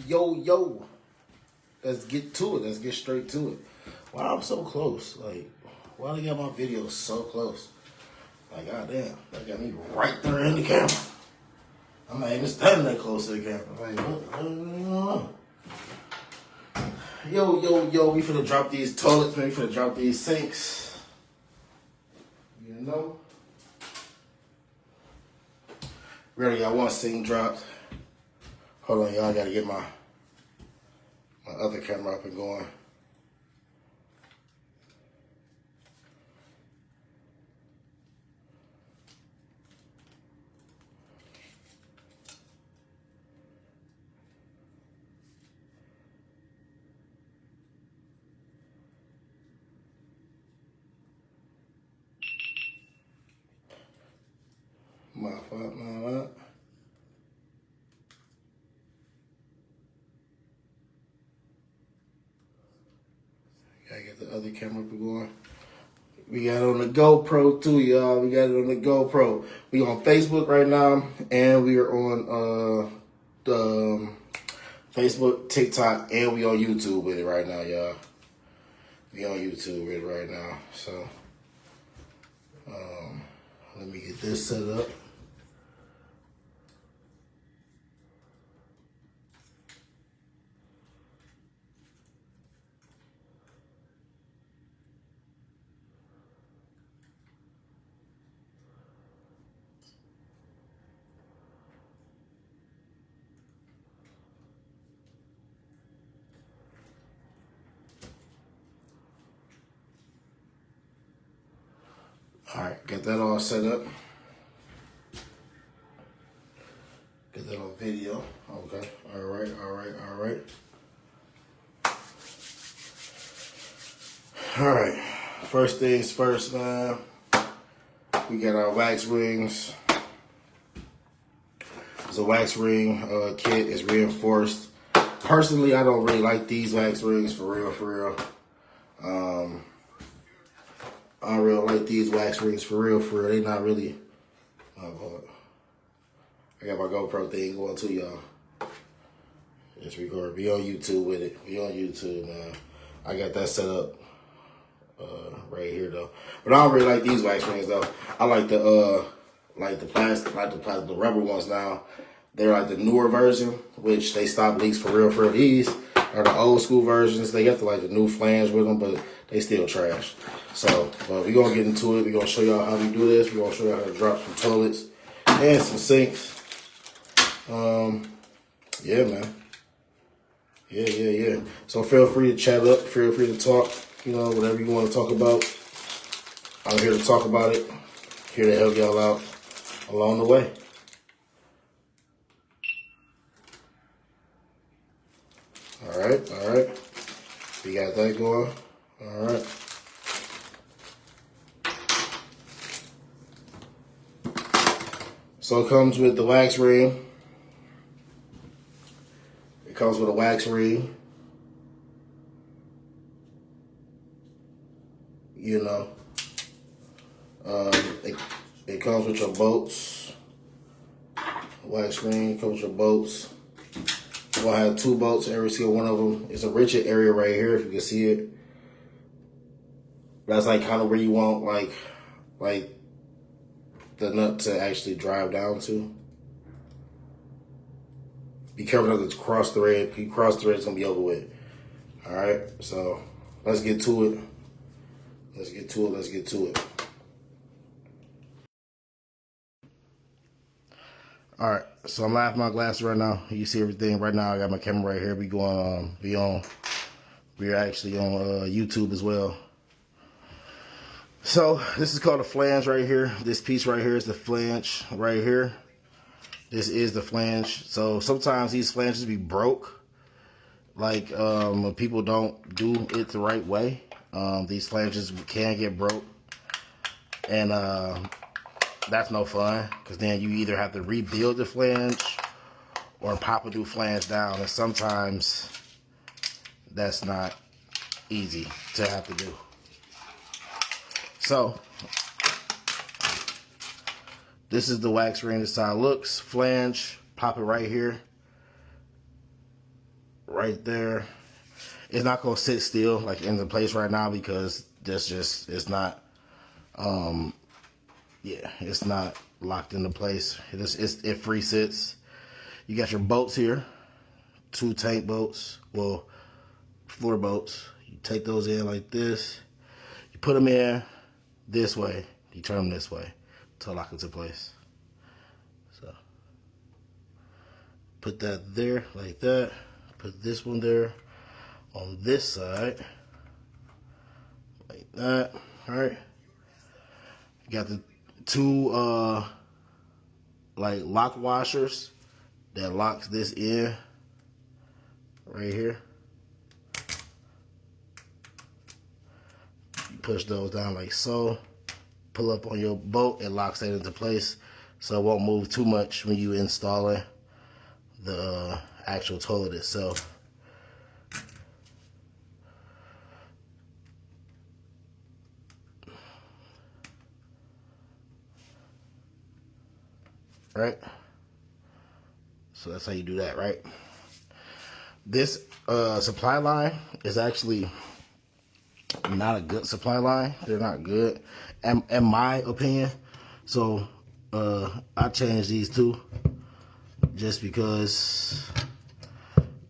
Yo, yo. Let's get to it. Let's get straight to it. Why I'm so close? Like, why they got my videos so close? Like, goddamn, that got me right there in the camera. I'm not even standing that close to the camera. Like, what? Yo, we finna drop these toilets, man. We finna drop these sinks. You know? We already got one sink dropped. Hold on, y'all. I gotta get my other camera up and going. My fault, my. Gotta get the other camera up and going. We got it on the GoPro too, y'all. We got it on the GoPro. We on Facebook right now, and we are on the Facebook, TikTok, and we on YouTube with it right now, y'all. We on YouTube with it right now. So, let me get this set up. All right, get that all set up. Get that on video. Okay. All right. All right. First things first, man. We got our wax rings. It's a wax ring kit. It's reinforced. Personally, I don't really like these wax rings for real. I don't really like these wax rings for real. They not really. Oh, Lord. I got my GoPro thing going too, y'all. Just record. Be on YouTube with it. Be on YouTube, man. I got that set up right here though. But I don't really like these wax rings though. I like the plastic, the rubber ones now. They're like the newer version, which they stop leaks for real. These are the old school versions. They got the new flange with them, but they still trash. So, but we're gonna get into it. We're gonna show y'all how we do this. We're gonna show y'all how to drop some toilets and some sinks. Yeah, man. Yeah. So feel free to chat up. Feel free to talk. You know, whatever you want to talk about. I'm here to talk about it. Here to help y'all out along the way. All right. We got that going. All right. So it comes with the wax ring. It comes with a wax ring. You know. It comes with your bolts. Wax ring comes with your bolts. You're gonna have 2 bolts, every single one of them. It's a rigid area right here, if you can see it. That's like kind of where you want like the nut to actually drive down to. Be careful not to cross thread. If you cross thread, it's gonna be over with. All right, so let's get to it. Let's get to it. All right, so I'm laughing my glasses right now. You see everything right now. I got my camera right here. We're actually on YouTube as well. So this is called a flange right here. This piece right here is the flange right here. This is the flange. So sometimes these flanges be broke. Like when people don't do it the right way, these flanges can get broke. And that's no fun, because then you either have to rebuild the flange or pop a new flange down, and sometimes that's not easy to have to do. So this is the wax ring. This is how it looks. Flange, pop it right here. right there. It's not gonna sit still like in the place right now because that's just, it's not, yeah, it's not locked into place. It free sits. You got your bolts here, 2 tank bolts, well, floor bolts. You take those in like this. You put them in this way. You turn them this way to lock into place. So put that there like that. Put this one there on this side like that. All right. You got the 2 like lock washers that locks this in right here. You push those down like so. Pull up on your bolt, it locks that into place so it won't move too much when you installing the actual toilet itself. Right? So that's how you do that, right? This supply line is actually not a good supply line. They're not good, in my opinion. So I changed these two just because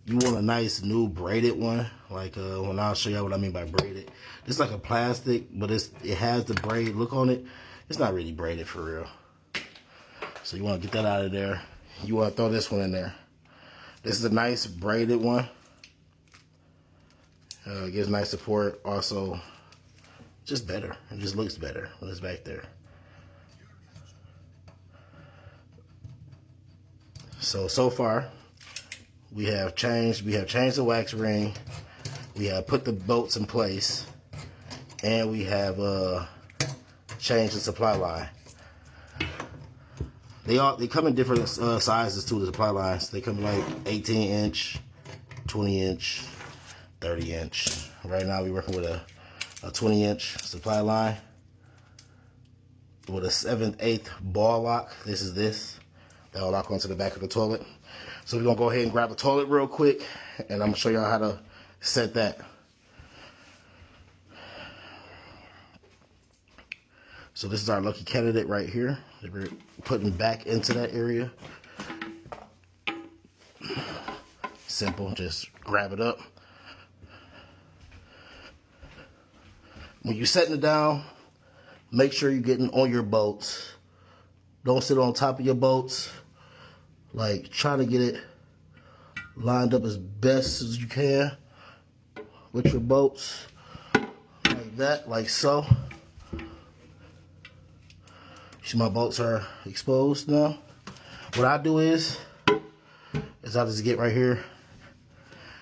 you want a nice new braided one. Like when I'll show you what I mean by braided. It's like a plastic, but it has the braid look on it. It's not really braided for real. So you want to get that out of there. You want to throw this one in there. This is a nice braided one. It gives nice support. Also, just better. It just looks better when it's back there. So far, we have changed the wax ring. We have put the bolts in place. And we have changed the supply line. They come in different sizes too, the supply lines. They come in like 18-inch, 20-inch, 30-inch. Right now we're working with a 20-inch supply line with a 7/8 ball lock. This is this. That'll lock onto the back of the toilet. So we're gonna go ahead and grab the toilet real quick, and I'm gonna show y'all how to set that. So this is our lucky candidate right here that we're putting back into that area. Simple, just grab it up. When you're setting it down, make sure you're getting on your bolts. Don't sit on top of your bolts. Like, try to get it lined up as best as you can with your bolts. Like that, like so. See, my bolts are exposed now. What I do is I just get right here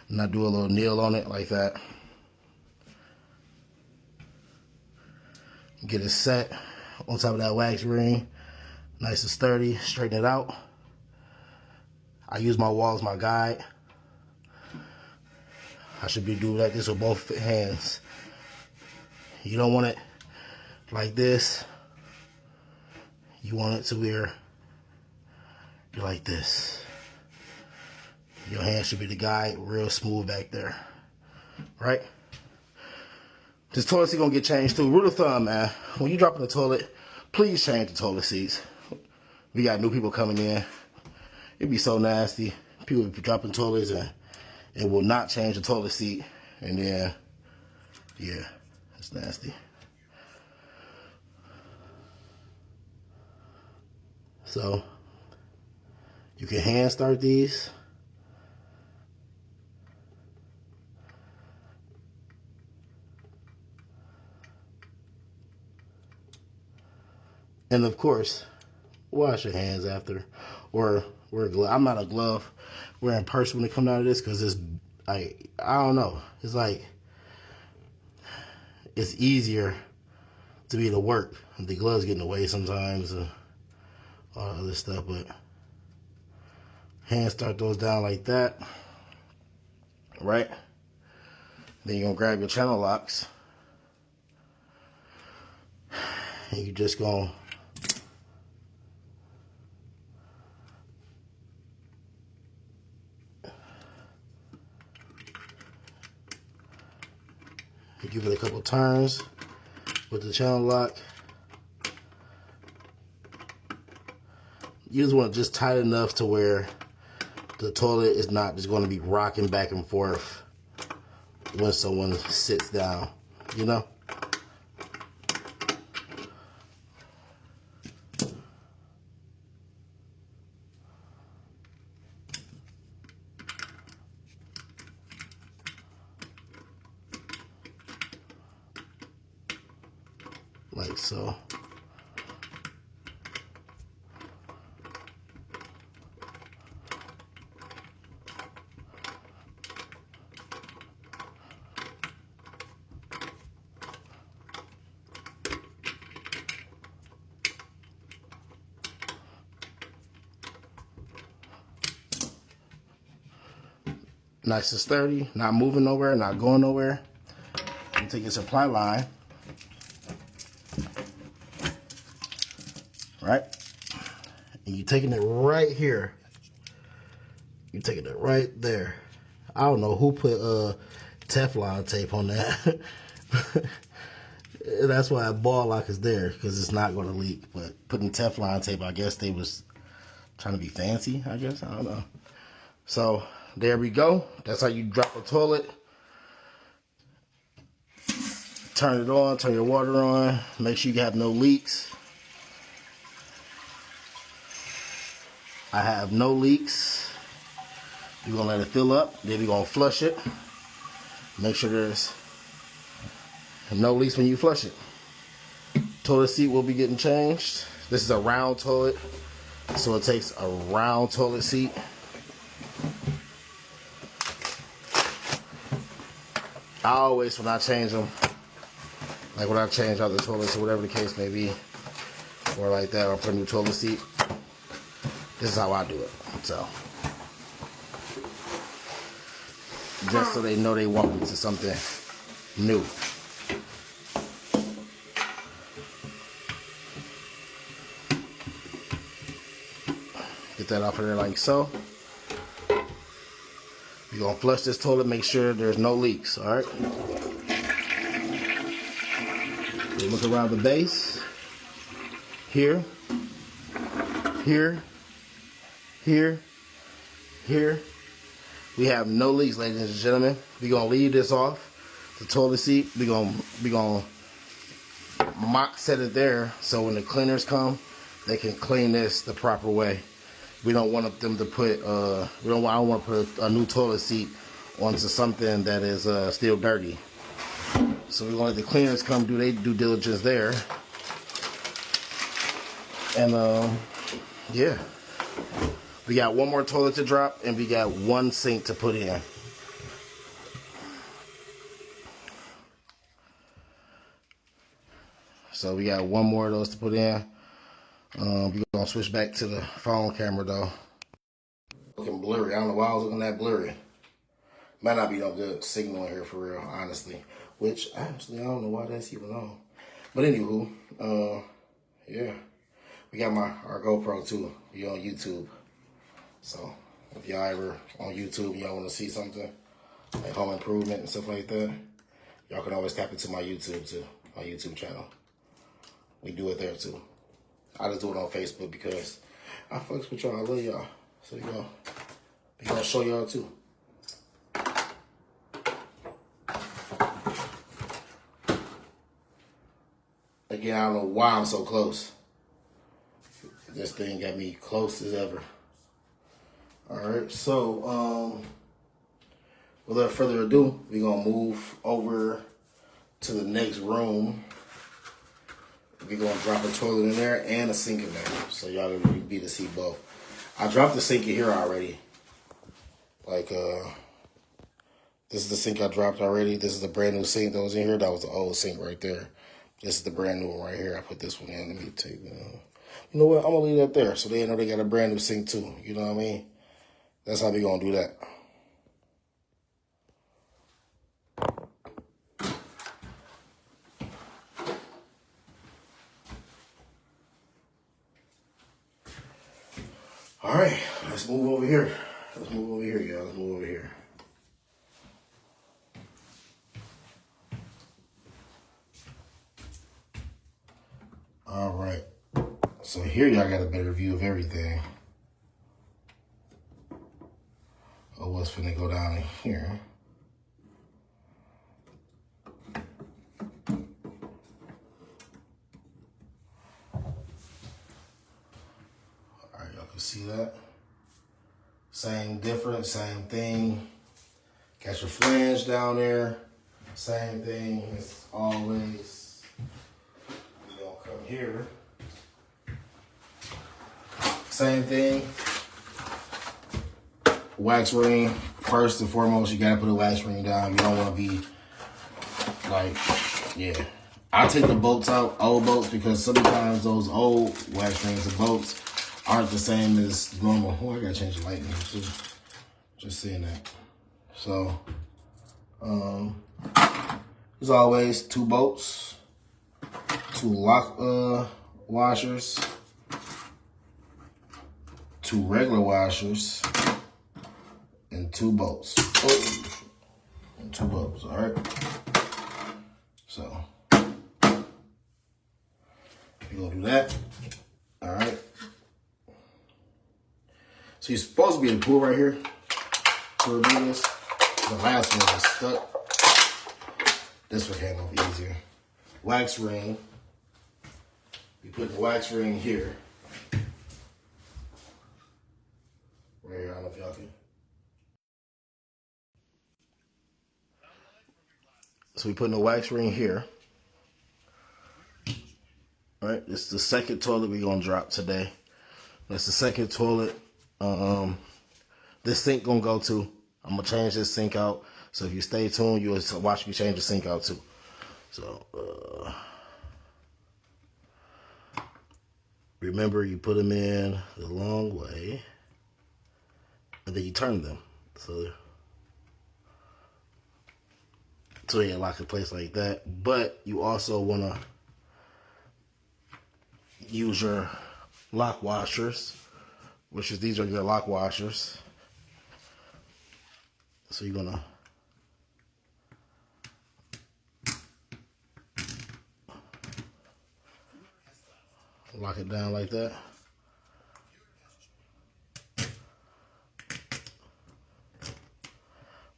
and I do a little nail on it like that. Get it set on top of that wax ring, nice and sturdy. Straighten it out. I use my wall as my guide. I should be doing like this with both hands. You don't want it like this. You want it to where you're like this. Your hand should be the guide, real smooth back there, right? This toilet seat gonna get changed too. Rule of thumb, man, when you drop in the toilet, please change the toilet seats. We got new people coming in. It'd be so nasty. People be dropping toilets and will not change the toilet seat. And then, yeah, it's nasty. So, you can hand start these. And of course, wash your hands after, or wear a glove. I'm not a glove wearing person when it comes out of this because it's like, I don't know. It's like, it's easier to be to work. The gloves get in the way sometimes, all other stuff, but hand start those down like that, right? Then you're gonna grab your channel locks. And you just gonna You give it a couple turns with the channel lock. You just want it just tight enough to where the toilet is not just going to be rocking back and forth when someone sits down, you know? Like so. Nice and sturdy, not moving nowhere, not going nowhere. You take your supply line, right? And you're taking it right here. You're taking it right there. I don't know who put Teflon tape on that. That's why a ball lock is there, because it's not going to leak. But putting Teflon tape, I guess they was trying to be fancy, I guess. I don't know. So there we go. That's how you drop a toilet. Turn it on, turn your water on. Make sure you have no leaks. I have no leaks. You're going to let it fill up. Then you're going to flush it. Make sure there's no leaks when you flush it. Toilet seat will be getting changed. This is a round toilet, so it takes a round toilet seat. I always, when I change them, like when I change out the toilets or whatever the case may be, or like that, or put a new toilet seat, this is how I do it. So, just so they know they walk into something new. Get that off of there like so. You're going to flush this toilet, make sure there's no leaks, all right? You look around the base. Here. Here. Here. Here. We have no leaks, ladies and gentlemen. We're going to leave this off the toilet seat. We're going to mock set it there so when the cleaners come, they can clean this the proper way. We don't want them to put, I don't want to put a new toilet seat onto something that is still dirty. So we're going to let the cleaners come do their due diligence there. And yeah. We got one more toilet to drop and we got one sink to put in. So we got one more of those to put in. We're going to switch back to the phone camera though. Looking blurry. I don't know why I was looking that blurry. Might not be no good signal in here for real, honestly. Which, actually, I don't know why that's even on. But anywho, yeah. We got our GoPro too. We on YouTube. So, if y'all ever on YouTube, y'all want to see something, like home improvement and stuff like that, y'all can always tap into my YouTube too, my YouTube channel. We do it there too. I just do it on Facebook because I fucks with y'all. I love y'all. So we gonna show y'all too. Again, I don't know why I'm so close. This thing got me close as ever. Alright, so without further ado, we're gonna move over to the next room. We're gonna drop a toilet in there and a sink in there. So y'all will be able to see both. I dropped the sink in here already. Like this is the sink I dropped already. This is the brand new sink that was in here. That was the old sink right there. This is the brand new one right here. I put this one in. Let me take you know what? I'm gonna leave that there so they know they got a brand new sink too. You know what I mean? That's how we gonna do that. All right, let's move over here. Let's move over here, y'all. Let's move over here. All right. So here y'all got a better view of everything. Of what's finna go down in here. All right, y'all can see that. Same difference, same thing. Got your flange down there. Same thing as always. We're gonna come here. Same thing. Wax ring. First and foremost, you gotta put a wax ring down. You don't wanna be like, yeah. I take the bolts out, old bolts, because sometimes those old wax rings and bolts aren't the same as normal. Oh, I gotta change the light here too. Just seeing that. So, as always, 2 bolts, 2 lock washers, 2 regular washers, and 2 bolts. Oh, and 2 bolts, all right? So, you're gonna do that, all right? So you're supposed to be in the pool right here to remove this. The last one was stuck. This one came off easier. Wax ring. You put the wax ring here. Right here, I don't know if y'all can. So we put the wax ring here. All right, this is the second toilet we're gonna drop today. That's the second toilet this sink gonna go to. I'm gonna change this sink out. So if you stay tuned, you'll watch me change the sink out too. So remember, you put them in the long way, and then you turn them. So you lock in place like that. But you also wanna use your lock washers, which is these are your lock washers. So you're gonna lock it down like that.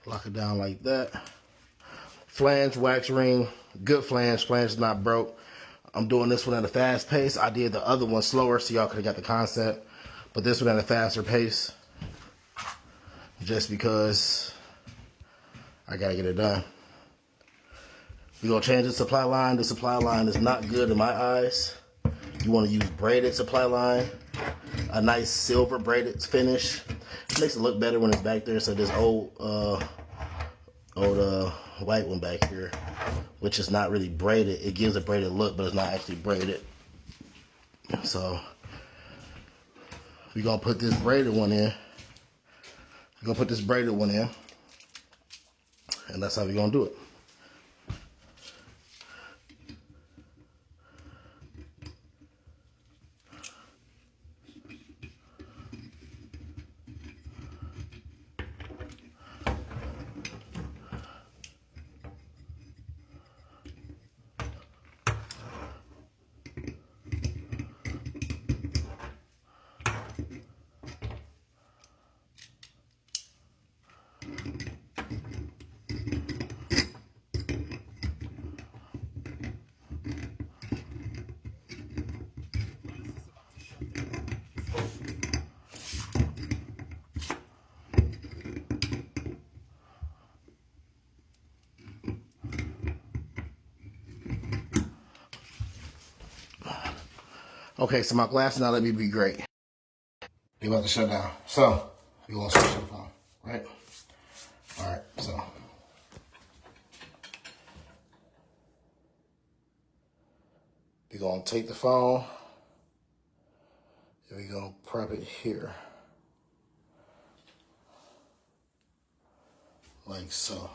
Lock it down like that. Flange, wax ring, good flange. Flange is not broke. I'm doing this one at a fast pace. I did the other one slower, so y'all could have got the concept. But this one at a faster pace, just because I gotta get it done. We're gonna change the supply line. The supply line is not good in my eyes. You wanna use braided supply line. A nice silver braided finish. It makes it look better when it's back there. So this old white one back here, which is not really braided. It gives a braided look, but it's not actually braided. So we're gonna put this braided one in. We're gonna put this braided one in, and that's how we're gonna do it. Okay, so my glass now let me be great. We're about to shut down. So we're gonna switch the phone, right? All right, so we're gonna take the phone and we're gonna prep it here. Like so.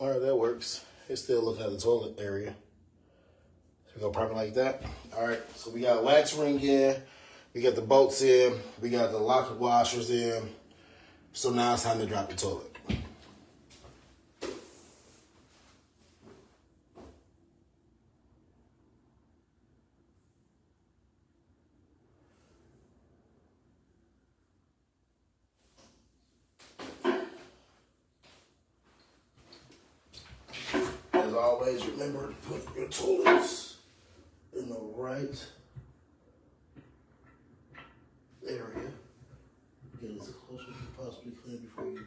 All right, that works. It's still looking at the toilet area. So we go prop it like that. All right, so we got wax ring in. We got the bolts in. We got the locker washers in. So now it's time to drop the toilet. As always, remember to put your toilets in the right area. Get as close as you possibly can before you.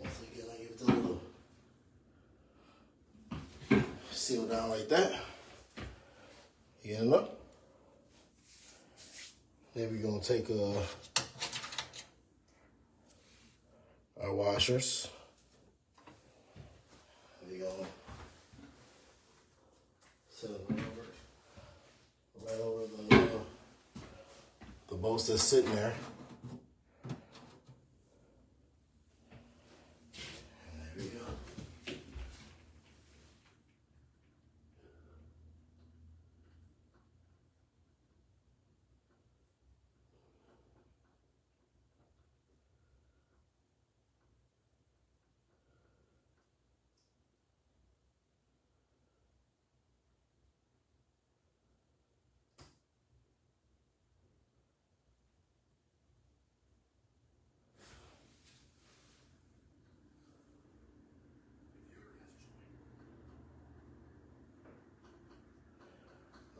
Once again, I give it a little seal down like that. You know. Then we're gonna take our washers. We're gonna set them right over the bolts that's sitting there. And there we go.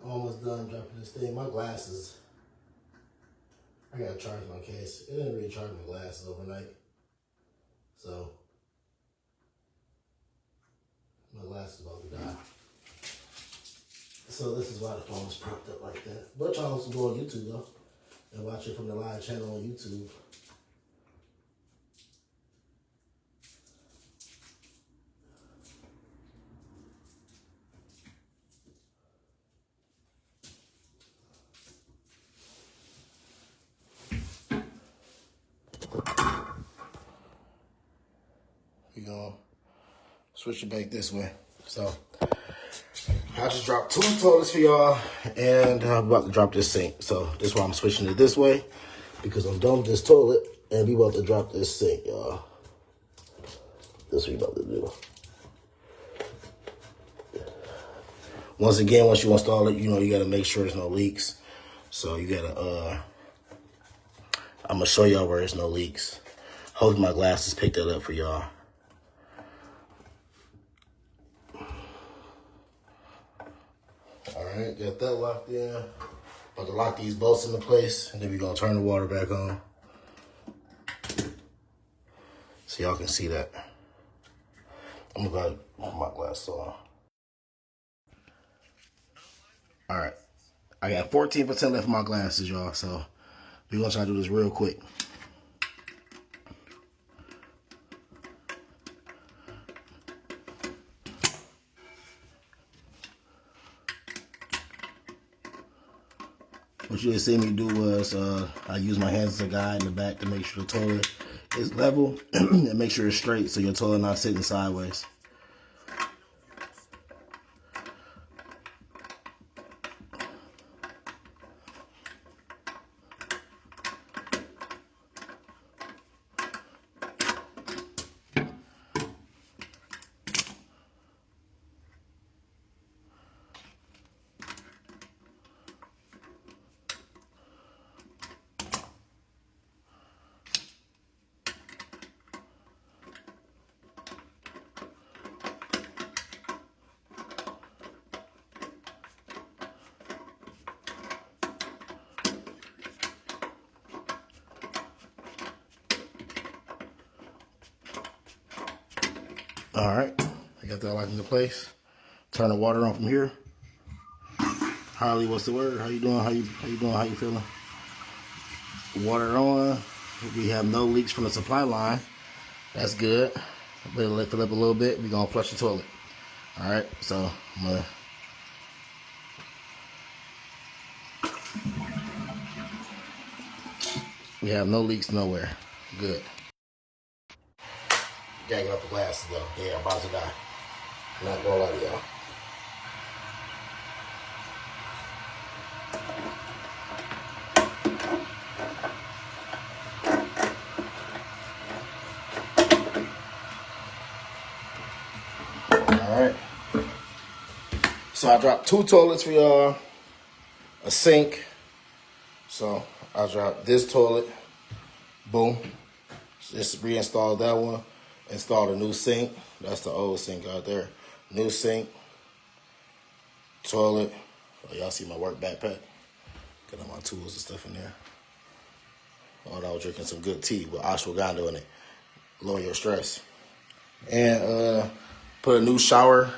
Almost done dropping this thing. My glasses, I gotta charge my case. It didn't really charge my glasses overnight. So, my glasses about to die. So this is why the phone is propped up like that. But y'all also go on YouTube though, and watch it from the live channel on YouTube. We're gonna switch it back this way. So I just dropped 2 toilets for y'all, and I'm about to drop this sink. So this is why I'm switching it this way, because I'm done with this toilet, and we about to drop this sink, y'all. This we about to do. Once again, once you install it, you know you gotta make sure there's no leaks. So you gotta I'm gonna show y'all where there's no leaks. Hopefully my glasses picked that up for y'all. All right, got that locked in. About to lock these bolts into place, and then we're gonna turn the water back on. So y'all can see that. I'm about to put my glasses on. All right, I got 14% left of my glasses, y'all, so we're gonna try to do this real quick. What you just see me do was I use my hands as a guide in the back to make sure the toilet is level and make sure it's straight so your toilet not sitting sideways. All right, I got that locked into place. Turn the water on from here. Harley, what's the word? How you doing? How you doing? How you feeling? Water on. We have no leaks from the supply line. That's good. Let it fill up a little bit. We're gonna flush the toilet. All right, so I'm gonna. We have no leaks nowhere. Good. Gagging up the glasses though. Yeah, I'm about to die. I'm not gonna lie to y'all. All right. So I dropped 2 toilets for y'all, a sink. So I dropped this toilet. Boom. Just reinstalled that one. Installed a new sink. That's the old sink out there. New sink. Toilet. Oh, y'all see my work backpack? Got all my tools and stuff in there. Oh, I was drinking some good tea with ashwagandha in it. Lower your stress. And put a new shower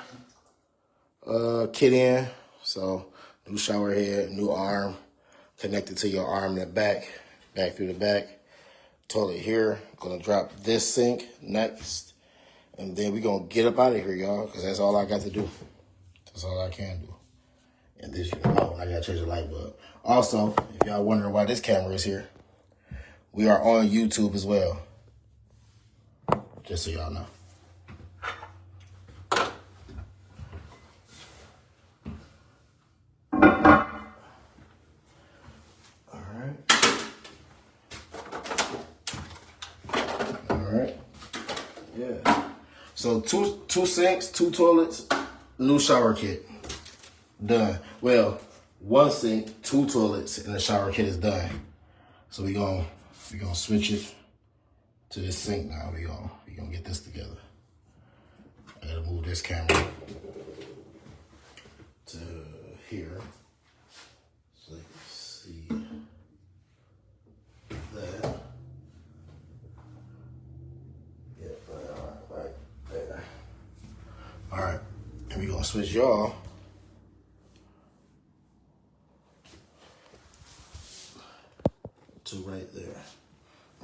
kit in. So new shower head, new arm, connected to your arm in the back through the back. Toilet here. Gonna drop this sink next. And then we gonna get up out of here, y'all, because that's all I got to do. That's all I can do. And this, oh, I gotta change the light bulb. Also, if y'all wondering why this camera is here, we are on YouTube as well. Just so y'all know. Alright. Yeah. So two sinks, 2 toilets, new shower kit. Done. Well, 1 sink, 2 toilets, and the shower kit is done. So we gonna switch it to this sink now. We gonna get this together. I gotta move this camera to here so you can see that. Yep, right there. All right, and we gonna switch y'all to right there.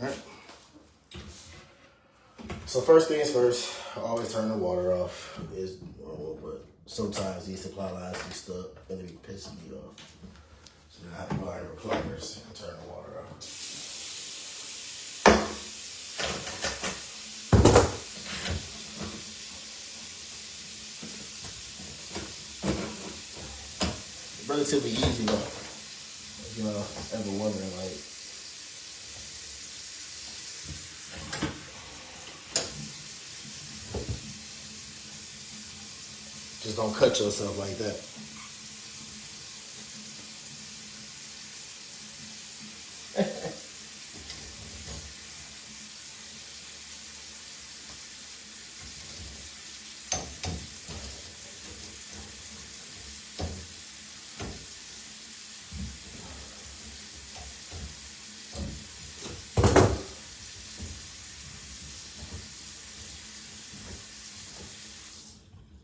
All right. So first things first, I always turn the water off. It's normal, but sometimes these supply lines be stuck and they be pissing me off. So I have to buy the pluggers and turn the water off. Relatively easy though. If you know, ever wondering like, just don't cut yourself like that.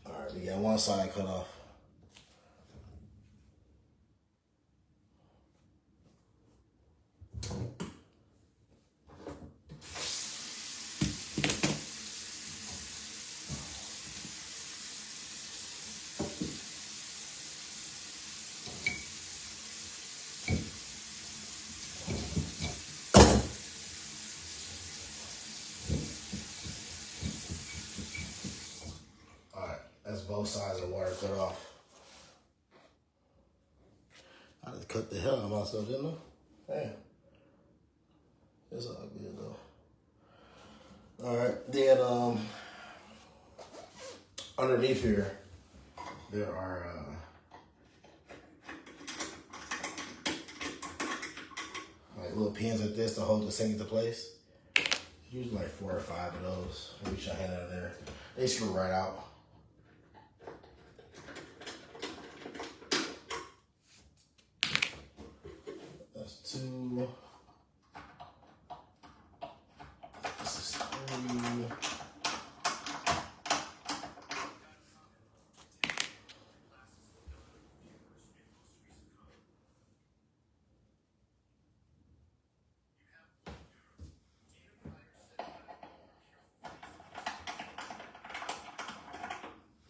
All right, we got one side cut off. That's both sides of the water cut off. I just cut the hell out of myself, didn't I? Damn. It's all good though. All right, then underneath here, there are like little pins like this to hold the sink into place. Usually like 4 or 5 of those. Reach your hand out there. They screw right out. That's 2. This is 3.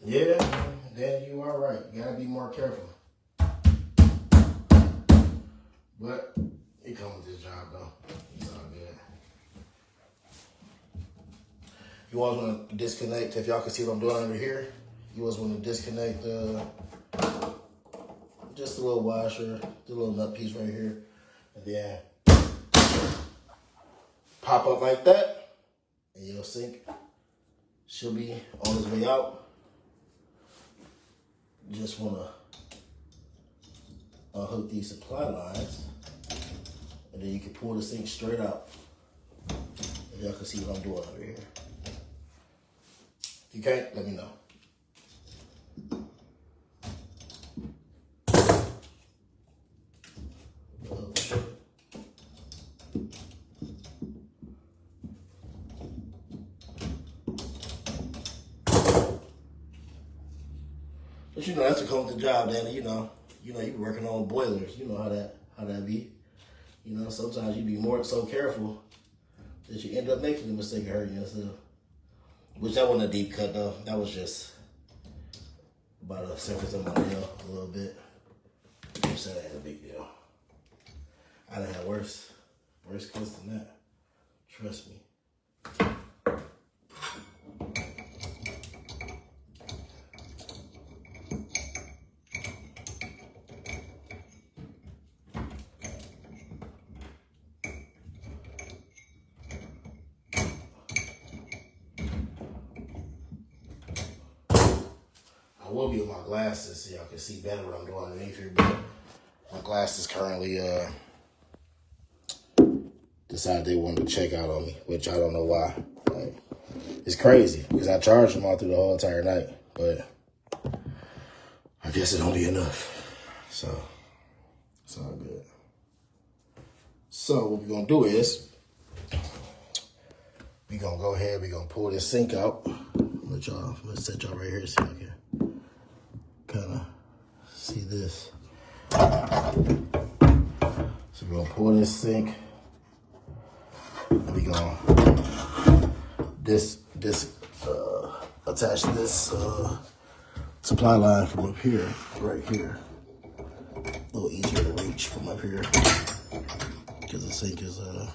Yeah, then you are right. You gotta be more careful. But it comes with this job though. It's all good. You always want to disconnect. If y'all can see what I'm doing under here, you always want to disconnect just a little washer, the little nut piece right here, and then pop up like that, and your sink should be on its way out. Just want to unhook these supply lines, and then you can pull the sink straight out. And y'all can see what I'm doing over here. If you can't, let me know. But you know, that's a cool job, Danny. You know, you be working on boilers. You know how that be. You know, sometimes you be more so careful that you end up making the mistake of hurting yourself. Which that wasn't a deep cut though. That was just about the surface of my nail a little bit. Which that ain't a big deal. I done had worse cuts than that. Trust me. I will be with my glasses so y'all can see better what I'm doing underneath here, but my glasses currently decided they wanted to check out on me, which I don't know why. Like, it's crazy because I charged them all through the whole entire night, but I guess it don't be enough. So it's all good. So what we're gonna do is we're gonna go ahead, we're gonna pull this sink out. Let's set y'all right here so y'all can kind of see this. So we're gonna pull this sink. And we're gonna attach this supply line from up here, right here. A little easier to reach from up here because the sink is like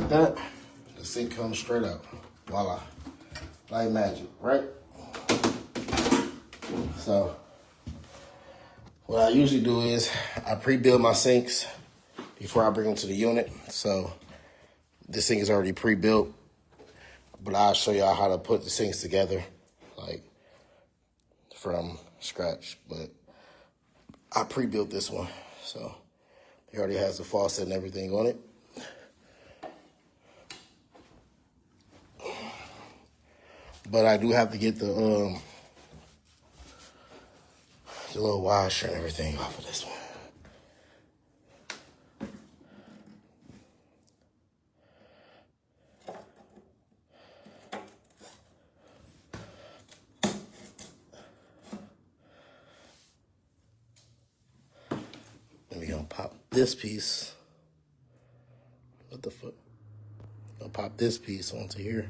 that. The sink comes straight out. Voila. Like magic, right? So what I usually do is I pre-build my sinks before I bring them to the unit. So this sink is already pre-built, but I'll show y'all how to put the sinks together, like from scratch. But I pre-built this one, so it already has the faucet and everything on it. But I do have to get the little washer and everything off of this one. And we're gonna pop this piece. What the fuck? Gonna pop this piece onto here.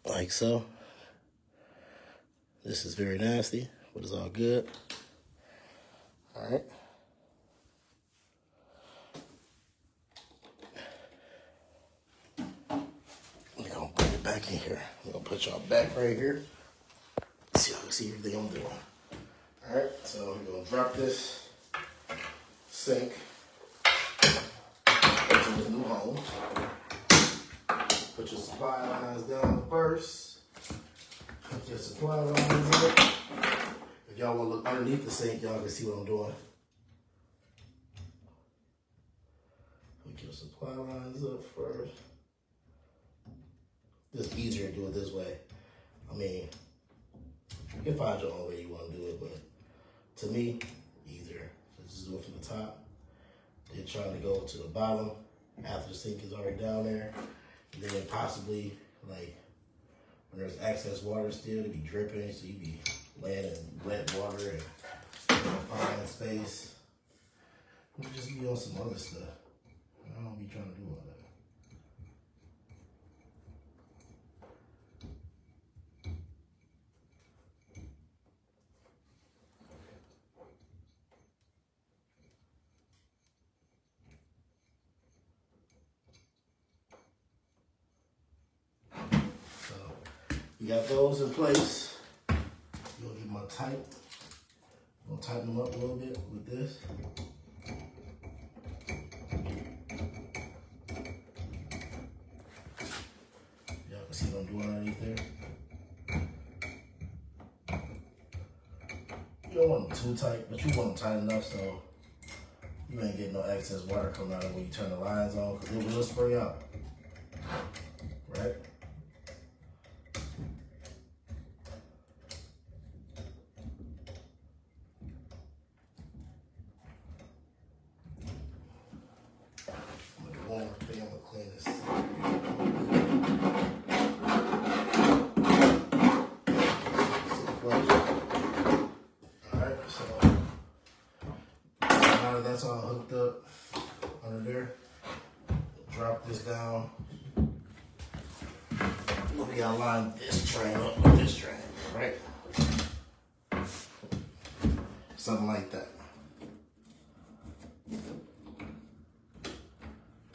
Like so. This is very nasty, but it's all good. All right. We're gonna bring it back in here. We're gonna put y'all back right here. So y'all can see everything I'm doing. All right, so we're gonna drop this sink into its new home. Put your supply lines down first. Put your supply lines in. If y'all want to look underneath the sink, y'all can see what I'm doing. Put your supply lines up first. It's easier to do it this way. I mean, you can find your own way you want to do it, but to me, easier. just do it from the top. Then trying to go to the bottom after the sink is already down there. And then possibly, like, when there's excess water still, to be dripping, so you be laying in wet water and find space. You just be on some other stuff. I don't be trying to do all that. You got those in place. You'll get them tight. I'm gonna tighten them up a little bit with this. Y'all can see what I'm doing underneath there. You don't want them too tight, but you want them tight enough so you ain't getting no excess water coming out of when you turn the lines on, because it will spray out. Right? That's all hooked up under there. Drop this down. We gotta line this drain up with this drain, right? Something like that.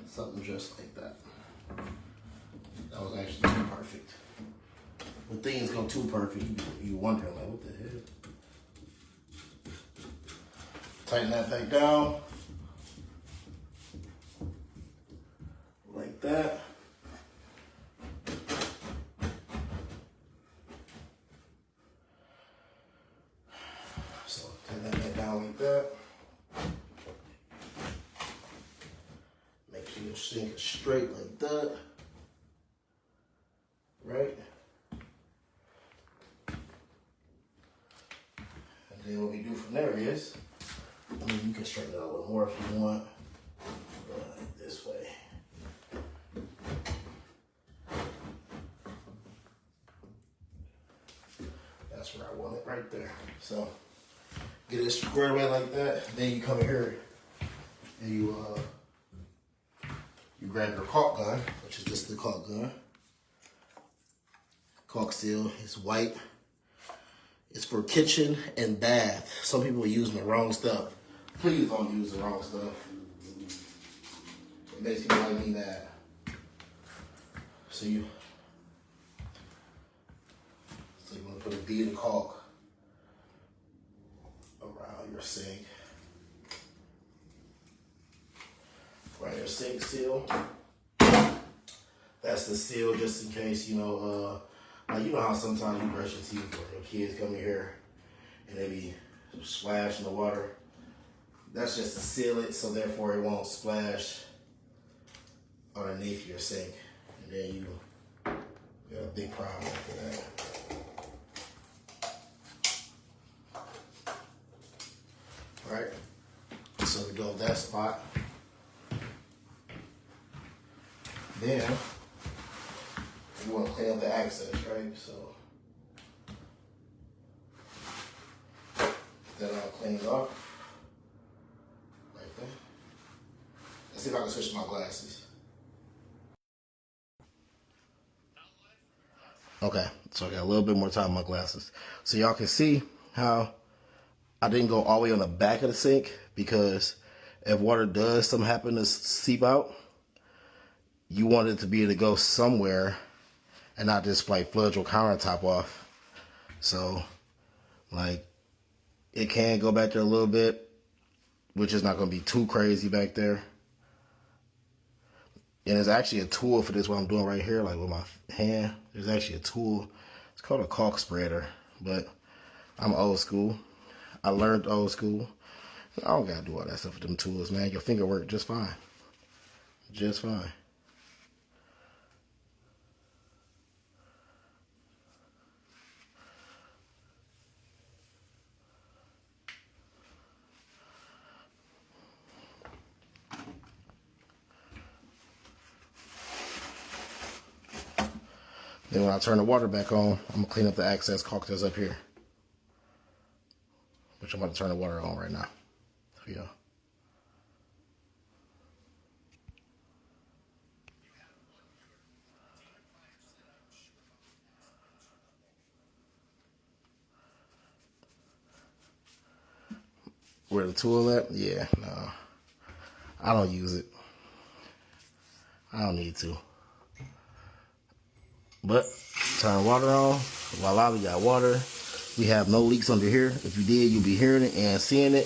Something just like that. That was actually too perfect. When things go too perfect, you wondering like, what the hell? Tighten that back down. Like that. So tighten that back down like that. Make sure your sink is straight like that. Right? And then what we do from there is, I mean, you can straighten it out a little more if you want. Like this way. That's where I want it, right there. So, get it squared away like that. Then you come here and you grab your caulk gun, which is just the caulk gun. Caulk seal is white. It's for kitchen and bath. Some people are using the wrong stuff. Please don't use the wrong stuff. It makes people like me mad. So you want to put a bead of caulk around your sink. Right, your sink seal. That's the seal, just in case, you know how sometimes you brush your teeth or your kids come in here and they be splashing the water. That's just to seal it, so therefore it won't splash underneath your sink. And then you got a big problem after that. All right, so we go with that spot. Then you want to clean up the access, right? So that all cleaned off like that. Let's see if I can switch my glasses. Okay, so I got a little bit more time on my glasses. So y'all can see how I didn't go all the way on the back of the sink, because if water does something happen to seep out, you want it to be able to go somewhere and not just like flood your countertop off. So like it can go back there a little bit, which is not going to be too crazy back there. And there's actually a tool for this, what I'm doing right here, like with my hand. There's actually a tool. It's called a caulk spreader, but I'm old school. I learned old school. I don't got to do all that stuff with them tools, man. Your finger work just fine. Just fine. Then when I turn the water back on, I'm gonna clean up the excess caulk that's up here, which I'm about to turn the water on right now for y'all. Where the tool at? Yeah, no. I don't use it. I don't need to. But turn water on. Voila, we got water. We have no leaks under here. If you did, you'll be hearing it and seeing it.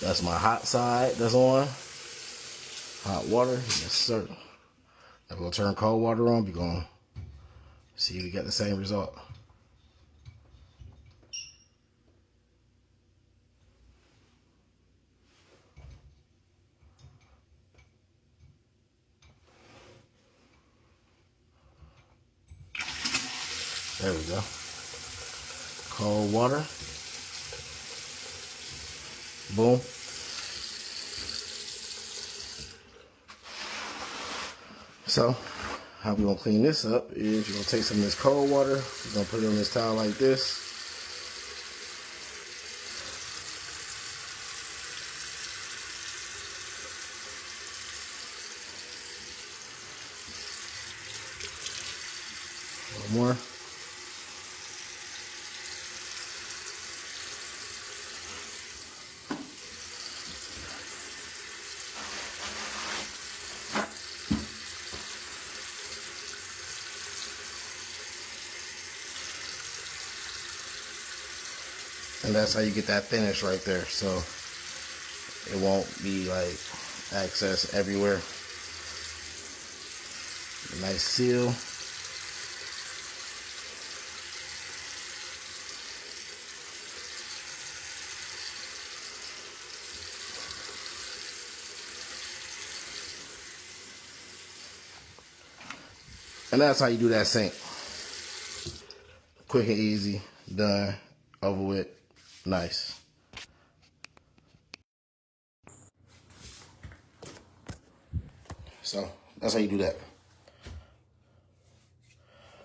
That's my hot side that's on. Hot water, yes sir. Now we'll turn cold water on. We're going to see if we get the same result. There we go. Cold water. Boom. So, how we gonna clean this up is you're gonna take some of this cold water, you're gonna put it on this towel like this. A little more. And that's how you get that finish right there. So it won't be like excess everywhere. A nice seal. And that's how you do that sink. Quick and easy, done, over with, nice. So that's how you do that.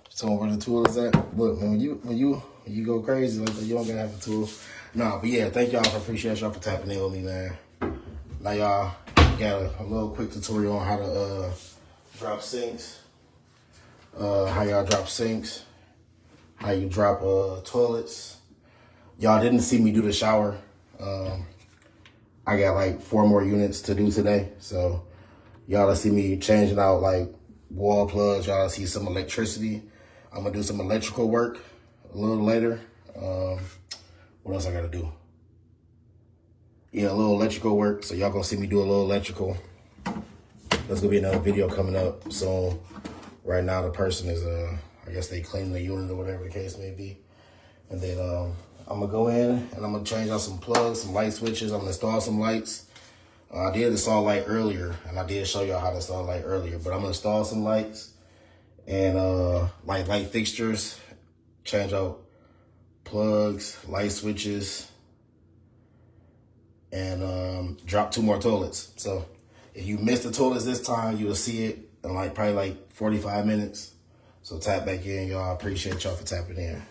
So where the tool is at, look, man, when you go crazy like that, you don't gotta have a tool. Nah, but yeah, thank y'all. Appreciate y'all for tapping in with me, man. Now y'all got a little quick tutorial on how to drop sinks. How y'all drop sinks. How you drop toilets. Y'all didn't see me do the shower. I got like 4 more units to do today. So y'all will see me changing out like wall plugs. Y'all see some electricity. I'm gonna do some electrical work a little later. What else I gotta do? Yeah, a little electrical work. So y'all gonna see me do a little electrical. There's gonna be another video coming up soon. Right now the person is, I guess they clean the unit or whatever the case may be. And then I'm gonna go in and I'm gonna change out some plugs, some light switches. I'm gonna install some lights. I did install light earlier, and I did show y'all how to install light earlier, but I'm gonna install some lights and like light fixtures, change out plugs, light switches, and drop 2 more toilets. So if you missed the toilets this time, you will see it in like probably like 45 minutes. So tap back in, y'all. I appreciate y'all for tapping in.